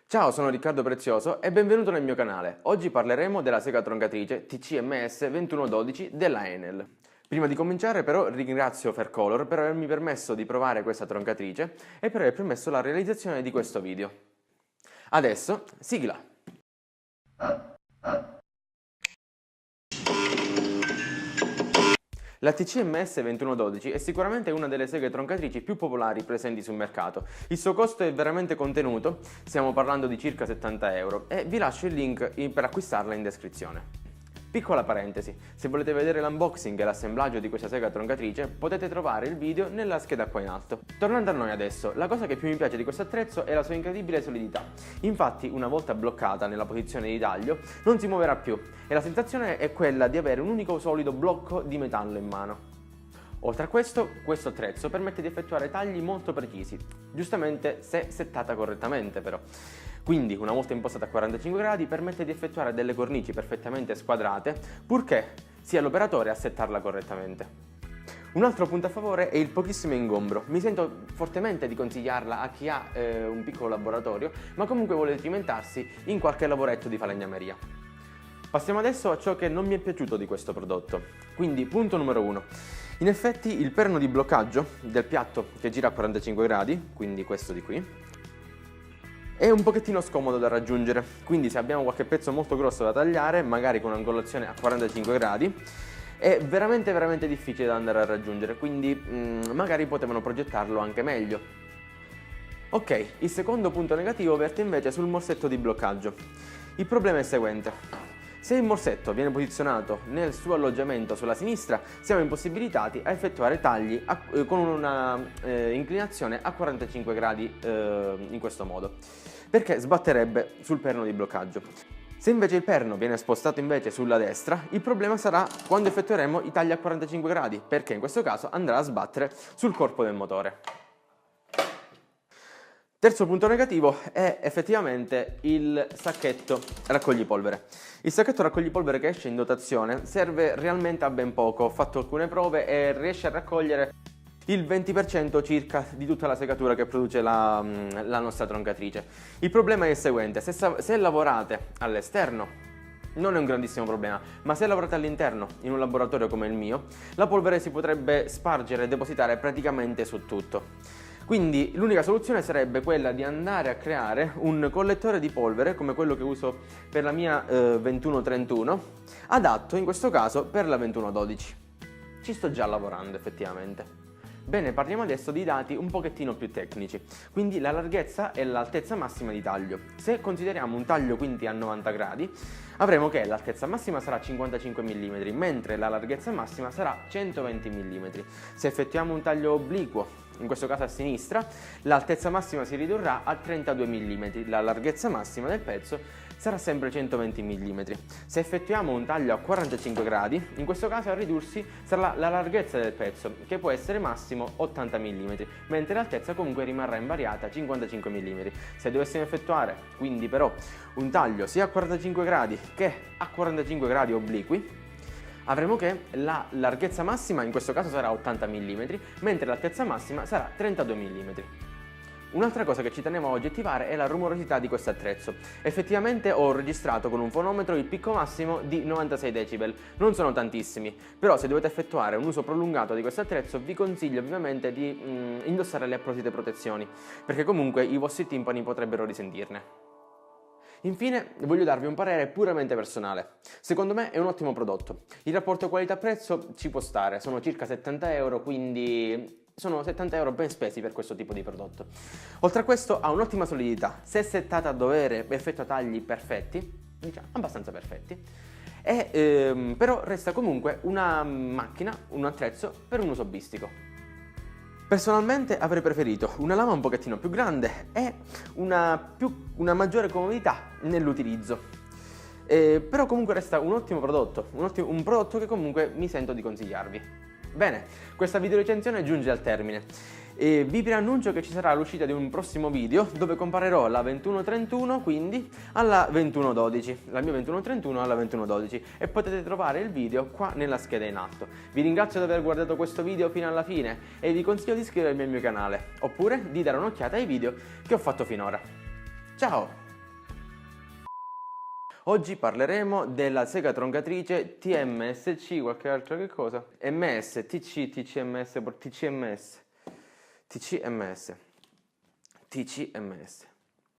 Ciao, sono Riccardo Prezioso e benvenuto nel mio canale. Oggi parleremo della sega troncatrice TCMS 2112 della Enel. Prima di cominciare però ringrazio Faircolor per avermi permesso di provare questa troncatrice e per aver permesso la realizzazione di questo video. Adesso, sigla! La TCMS 2112 è sicuramente una delle seghe troncatrici più popolari presenti sul mercato. Il suo costo è veramente contenuto, stiamo parlando di circa 70 euro, e vi lascio il link per acquistarla in descrizione. Piccola parentesi, se volete vedere l'unboxing e l'assemblaggio di questa sega troncatrice potete trovare il video nella scheda qua in alto. Tornando a noi adesso, la cosa che più mi piace di questo attrezzo è la sua incredibile solidità. Infatti una volta bloccata nella posizione di taglio non si muoverà più e la sensazione è quella di avere un unico solido blocco di metallo in mano. Oltre a questo attrezzo permette di effettuare tagli molto precisi, giustamente se settata correttamente però. Quindi una volta impostata a 45 gradi permette di effettuare delle cornici perfettamente squadrate, purché sia l'operatore a settarla correttamente. Un altro punto a favore è il pochissimo ingombro. Mi sento fortemente di consigliarla a chi ha un piccolo laboratorio, ma comunque vuole cimentarsi in qualche lavoretto di falegnameria. Passiamo adesso a ciò che non mi è piaciuto di questo prodotto. Quindi, punto numero 1. In effetti il perno di bloccaggio del piatto che gira a 45 gradi, quindi questo di qui, è un pochettino scomodo da raggiungere, quindi se abbiamo qualche pezzo molto grosso da tagliare, magari con angolazione a 45 gradi, è veramente difficile da andare a raggiungere, quindi magari potevano progettarlo anche meglio. Ok, il secondo punto negativo verte invece sul morsetto di bloccaggio. Il problema è il seguente. Se il morsetto viene posizionato nel suo alloggiamento sulla sinistra, siamo impossibilitati a effettuare tagli con una inclinazione a 45 gradi in questo modo, perché sbatterebbe sul perno di bloccaggio. Se invece il perno viene spostato invece sulla destra, il problema sarà quando effettueremo i tagli a 45 gradi, perché in questo caso andrà a sbattere sul corpo del motore. Terzo punto negativo è effettivamente il sacchetto raccogli-polvere. Il sacchetto raccogli-polvere che esce in dotazione serve realmente a ben poco. Ho fatto alcune prove e riesce a raccogliere il 20% circa di tutta la segatura che produce la nostra troncatrice. Il problema è il seguente: se lavorate all'esterno non è un grandissimo problema, ma se lavorate all'interno in un laboratorio come il mio, la polvere si potrebbe spargere e depositare praticamente su tutto. Quindi l'unica soluzione sarebbe quella di andare a creare un collettore di polvere come quello che uso per la mia 2131, adatto in questo caso per la 2112. Ci sto già lavorando effettivamente. Bene, parliamo adesso di dati un pochettino più tecnici, quindi la larghezza e l'altezza massima di taglio. Se consideriamo un taglio quindi a 90 gradi, avremo che l'altezza massima sarà 55 mm, mentre la larghezza massima sarà 120 mm. Se effettuiamo un taglio obliquo, in questo caso a sinistra, l'altezza massima si ridurrà a 32 mm, la larghezza massima del pezzo sarà sempre 120 mm. Se effettuiamo un taglio a 45 gradi, in questo caso a ridursi sarà la larghezza del pezzo, che può essere massimo 80 mm, mentre l'altezza comunque rimarrà invariata 55 mm. Se dovessimo effettuare quindi però un taglio sia a 45 gradi che a 45 gradi obliqui, avremo che la larghezza massima in questo caso sarà 80 mm, mentre l'altezza massima sarà 32 mm. Un'altra cosa che ci tenevo a oggettivare è la rumorosità di questo attrezzo. Effettivamente ho registrato con un fonometro il picco massimo di 96 decibel, non sono tantissimi, però se dovete effettuare un uso prolungato di questo attrezzo vi consiglio vivamente di indossare le apposite protezioni, perché comunque i vostri timpani potrebbero risentirne. Infine voglio darvi un parere puramente personale. Secondo me è un ottimo prodotto. Il rapporto qualità-prezzo ci può stare, sono circa 70 euro, quindi sono 70 euro ben spesi per questo tipo di prodotto. Oltre a questo ha un'ottima solidità, se settata a dovere effettua tagli perfetti, diciamo abbastanza perfetti, però resta comunque una macchina, un attrezzo per un uso hobbistico. Personalmente avrei preferito una lama un pochettino più grande e una maggiore comodità nell'utilizzo. Però comunque resta un ottimo prodotto, un prodotto che comunque mi sento di consigliarvi. Bene, questa video recensione giunge al termine. Vi preannuncio che ci sarà l'uscita di un prossimo video dove comparerò la 2131 quindi alla 2112, la mia 2131 alla 2112, e potete trovare il video qua nella scheda in alto. Vi ringrazio di aver guardato questo video fino alla fine e vi consiglio di iscrivervi al mio canale, oppure di dare un'occhiata ai video che ho fatto finora. Ciao! Oggi parleremo della sega troncatrice TMSC, qualche altra che cosa? MS, TC, TCMS, TCMS, TCMS, TCMS.